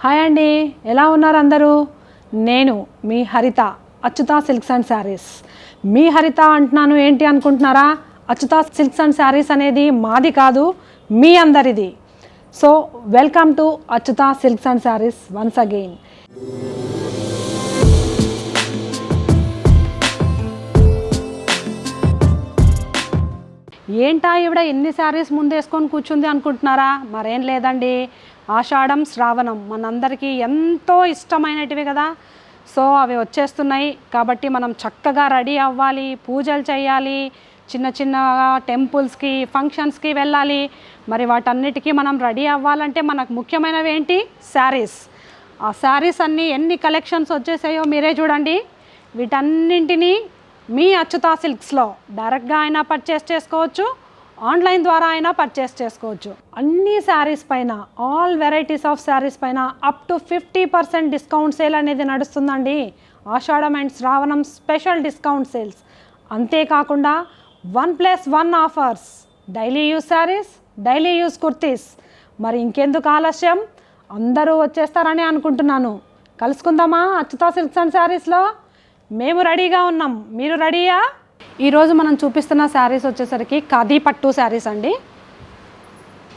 Hi అండి, ఎలా ఉన్నారు అందరూ? నేను మీ హరిత, అచ్యుత సిల్క్స్ అండ్ శారీస్. మీ హరిత అంటున్నాను ఏంటి అనుకుంటున్నారా? అచ్యుత సిల్క్స్ అండ్ శారీస్ అనేది మాది కాదు, మీ అందరిది. So welcome to Achyuta silks and saris once again. ఏంటా ఈవిడ ఎన్ని శారీస్ ముందేసుకొని కూర్చుంది అనుకుంటున్నారా? మరేం లేదండి, ఆషాఢం శ్రావణం మనందరికీ ఎంతో ఇష్టమైనటివి కదా. సో అవి వచ్చేస్తున్నాయి కాబట్టి మనం చక్కగా రెడీ అవ్వాలి, పూజలు చేయాలి, చిన్న చిన్న టెంపుల్స్కి ఫంక్షన్స్కి వెళ్ళాలి. మరి వాటన్నిటికీ మనం రెడీ అవ్వాలంటే మనకు ముఖ్యమైనవి ఏంటి? శారీస్. ఆ శారీస్ అన్నీ ఎన్ని కలెక్షన్స్ వచ్చేసాయో మీరే చూడండి. వీటన్నింటినీ మీ అచ్యుత సిల్క్స్లో డైరెక్ట్గా అయినా పర్చేస్ చేసుకోవచ్చు, ఆన్లైన్ ద్వారా అయినా పర్చేస్ చేసుకోవచ్చు. అన్ని శారీస్ పైన, ఆల్ వెరైటీస్ ఆఫ్ శారీస్ పైన అప్ టు 50% డిస్కౌంట్ సేల్ అనేది నడుస్తుందండి. ఆషాఢం అండ్ శ్రావణం స్పెషల్ డిస్కౌంట్ సేల్స్. అంతేకాకుండా 1+1 offers, daily use saris, daily use kurtis. మరి ఇంకెందుకు ఆలస్యం, అందరూ వచ్చేస్తారని అనుకుంటున్నాను. కలుసుకుందామా అచ్యుత సిల్క్స్ అండ్ శారీస్లో? మేము రెడీగా ఉన్నాం, మీరు రెడీయా? ఈరోజు మనం చూపిస్తున్న శారీస్ వచ్చేసరికి ఖాదీ పట్టు శారీస్ అండి.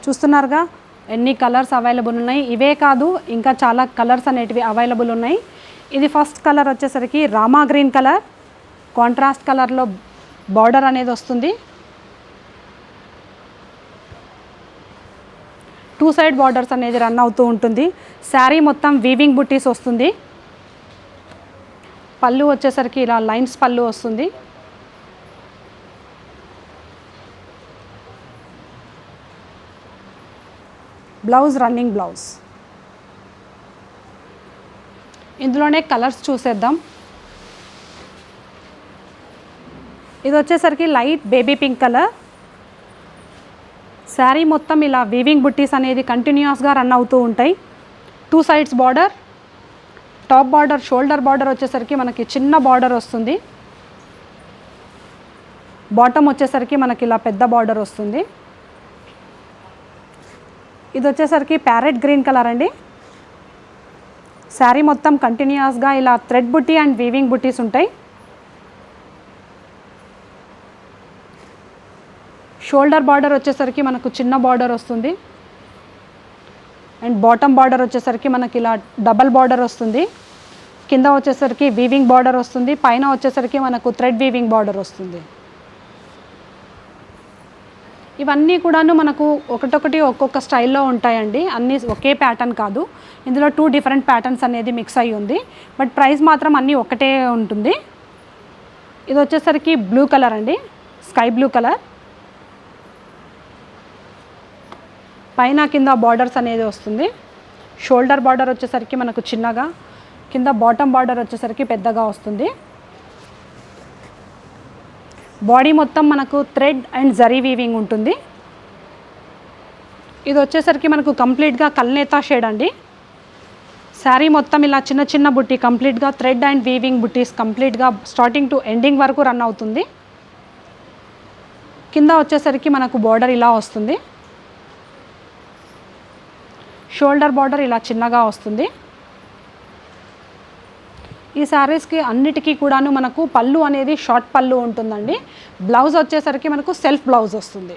చూస్తున్నారుగా ఎన్ని కలర్స్ అవైలబుల్ ఉన్నాయి. ఇవే కాదు, ఇంకా చాలా కలర్స్ అనేటివి అవైలబుల్ ఉన్నాయి. ఇది ఫస్ట్ కలర్ వచ్చేసరికి రామా గ్రీన్ కలర్, కాంట్రాస్ట్ కలర్లో బార్డర్ అనేది వస్తుంది. 2 సైడ్ బార్డర్స్ అనేది రన్ అవుతూ ఉంటుంది. శారీ మొత్తం వీవింగ్ బుట్టీస్ వస్తుంది. పళ్ళు వచ్చేసరికి ఇలా లైన్స్ పళ్ళు వస్తుంది. Blouse running blouse. ఇందులోనే కలర్స్ చూసేద్దాం. ఇది వచ్చేసరికి light baby pink colour. Sari మొత్తం ఇలా వీవింగ్ బుట్టీస్ అనేది కంటిన్యూస్గా రన్ అవుతూ ఉంటాయి. 2 sides border. Top border, shoulder border వచ్చేసరికి మనకి చిన్న బార్డర్ వస్తుంది. బాటమ్ వచ్చేసరికి మనకి ఇలా పెద్ద బార్డర్ వస్తుంది. ఇది వచ్చేసరికి ప్యారెట్ గ్రీన్ కలర్ అండి. శారీ మొత్తం కంటిన్యూస్గా ఇలా థ్రెడ్ బుట్టి అండ్ వీవింగ్ బుట్టీస్ ఉంటాయి. షోల్డర్ బార్డర్ వచ్చేసరికి మనకు చిన్న బార్డర్ వస్తుంది. అండ్ బాటమ్ బార్డర్ వచ్చేసరికి మనకి ఇలా డబల్ బార్డర్ వస్తుంది. కింద వచ్చేసరికి వీవింగ్ బార్డర్ వస్తుంది. పైన వచ్చేసరికి మనకు థ్రెడ్ వీవింగ్ బార్డర్ వస్తుంది. ఇవన్నీ కూడాను మనకు ఒకటొకటి ఒక్కొక్క స్టైల్లో ఉంటాయండి. అన్నీ ఒకే ప్యాటర్న్ కాదు. ఇందులో 2 డిఫరెంట్ ప్యాటర్న్స్ అనేది మిక్స్ అయ్యి ఉంది. బట్ ప్రైస్ మాత్రం అన్నీ ఒకటే ఉంటుంది. ఇది వచ్చేసరికి బ్లూ కలర్ అండి, స్కై బ్లూ కలర్. పైన కింద బార్డర్స్ అనేది వస్తుంది. షోల్డర్ బార్డర్ వచ్చేసరికి మనకు చిన్నగా, కింద బాటమ్ బార్డర్ వచ్చేసరికి పెద్దగా వస్తుంది. బాడీ మొత్తం మనకు థ్రెడ్ అండ్ జరీ వీవింగ్ ఉంటుంది. ఇది వచ్చేసరికి మనకు కంప్లీట్గా కల్నేతా షేడ్ అండి. శారీ మొత్తం ఇలా చిన్న చిన్న బుట్టి, కంప్లీట్గా థ్రెడ్ అండ్ వీవింగ్ బుట్టీస్ కంప్లీట్గా స్టార్టింగ్ టు ఎండింగ్ వరకు రన్ అవుతుంది. కింద వచ్చేసరికి మనకు బార్డర్ ఇలా వస్తుంది. షోల్డర్ బార్డర్ ఇలా చిన్నగా వస్తుంది. ఈ శారీస్కి అన్నిటికీ కూడాను మనకు పళ్ళు అనేది షార్ట్ పళ్ళు ఉంటుందండి. బ్లౌజ్ వచ్చేసరికి మనకు సెల్ఫ్ బ్లౌజ్ వస్తుంది.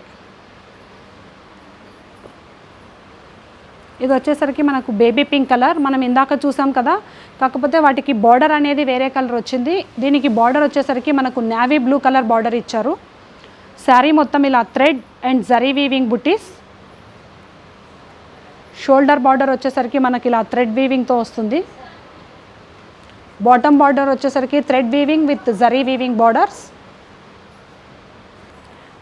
ఇది వచ్చేసరికి మనకు బేబీ పింక్ కలర్. మనం ఇందాక చూసాం కదా, కాకపోతే వాటికి బార్డర్ అనేది వేరే కలర్ వచ్చింది. దీనికి బార్డర్ వచ్చేసరికి మనకు నేవీ బ్లూ కలర్ బార్డర్ ఇచ్చారు. శారీ మొత్తం ఇలా థ్రెడ్ అండ్ జరీ వీవింగ్ బుట్టీస్. షోల్డర్ బార్డర్ వచ్చేసరికి మనకి ఇలా థ్రెడ్ వీవింగ్తో వస్తుంది. బాటమ్ బార్డర్ వచ్చేసరికి thread weaving with zari weaving borders.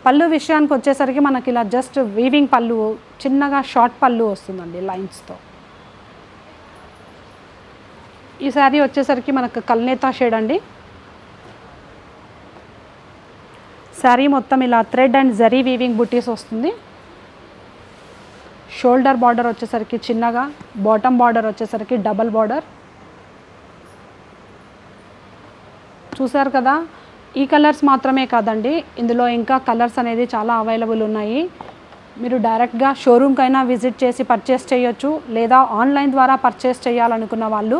పళ్ళు విషయానికి వచ్చేసరికి మనకి ఇలా జస్ట్ వీవింగ్ పళ్ళు, చిన్నగా షార్ట్ పళ్ళు వస్తుందండి లైన్స్తో. ఈ శారీ వచ్చేసరికి మనకు కల్నేతా షేడ్ అండి. శారీ మొత్తం ఇలా థ్రెడ్ అండ్ జరీ వీవింగ్ బుట్టీస్ వస్తుంది. షోల్డర్ బార్డర్ వచ్చేసరికి చిన్నగా, బాటమ్ బార్డర్ వచ్చేసరికి డబల్ బార్డర్. చూసారు కదా, ఈ కలర్స్ మాత్రమే కాదండి, ఇందులో ఇంకా కలర్స్ అనేది చాలా అవైలబుల్ ఉన్నాయి. మీరు డైరెక్ట్గా షోరూమ్కైనా విజిట్ చేసి పర్చేస్ చేయొచ్చు, లేదా ఆన్లైన్ ద్వారా పర్చేస్ చేయాలనుకున్న వాళ్ళు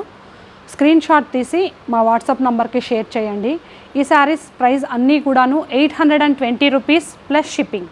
స్క్రీన్ షాట్ తీసి మా వాట్సాప్ నంబర్కి షేర్ చేయండి. ఈ శారీస్ ప్రైస్ అన్నీ కూడాను 820 రూపీస్ ప్లస్ షిప్పింగ్.